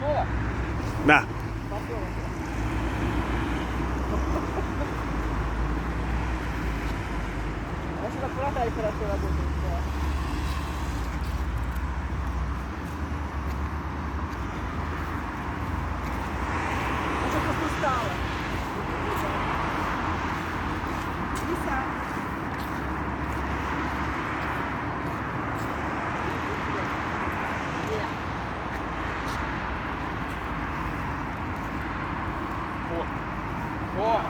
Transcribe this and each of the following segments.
Готова? Да. Наша вратарь хорошо работает. Да. Уже просто устала. Лиса. О!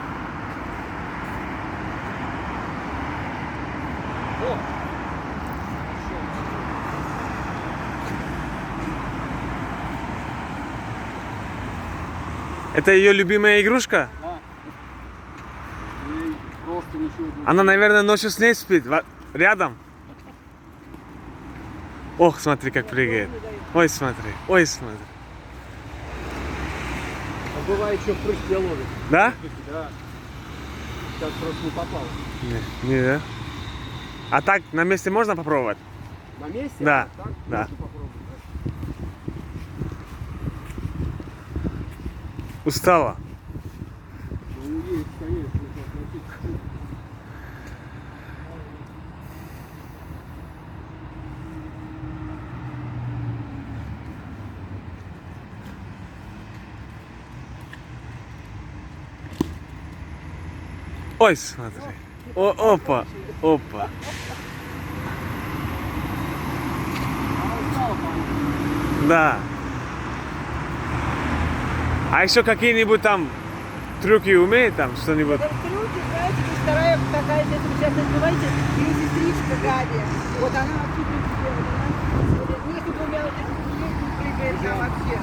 О! Это ее любимая игрушка? Да. Ей просто ничего не... Она, наверное, ночью с ней спит. Рядом. Ох, смотри, как прыгает. Ой, смотри. Ой, смотри. А бывает, что в прыжке ловит. Да? Да. Сейчас просто не попал. Не, да? А так на месте можно попробовать? На месте? Да, Так? да. Можно попробовать, Устала. Ну, есть, конечно. Ой, смотри. О, опа, опа. Да. А еще какие-нибудь там трюки умеет там что-нибудь? Это трюки, знаете, здесь вторая какая-то, если вы сейчас называете, ее сестричка Габи. Вот она вообще прилетела. Ну, если бы у меня вот эти прыгает там вообще.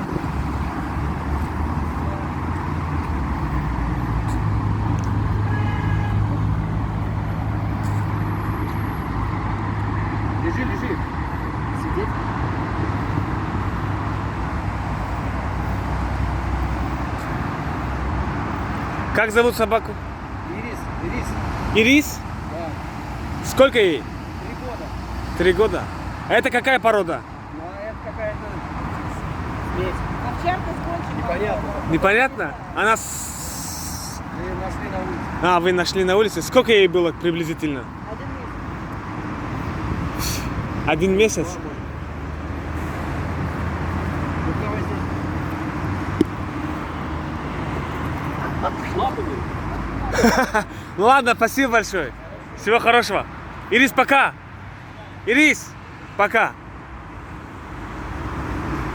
Лежи, лежи. Сидеть. Как зовут собаку? Ирис, Ирис. Ирис? Да. Сколько ей? 3 года. 3 года. А это какая порода? Ну, а это какая-то смесь. Овчарка с гонщиком. Непонятно. Непонятно? Она с... Мы нашли на улице. А, вы нашли на улице. Сколько ей было приблизительно? 1 месяц. 1 месяц? Ну, давай здесь. Лапами. Ну ладно, спасибо большое. Всего хорошего. Ирис, пока. Ирис, пока.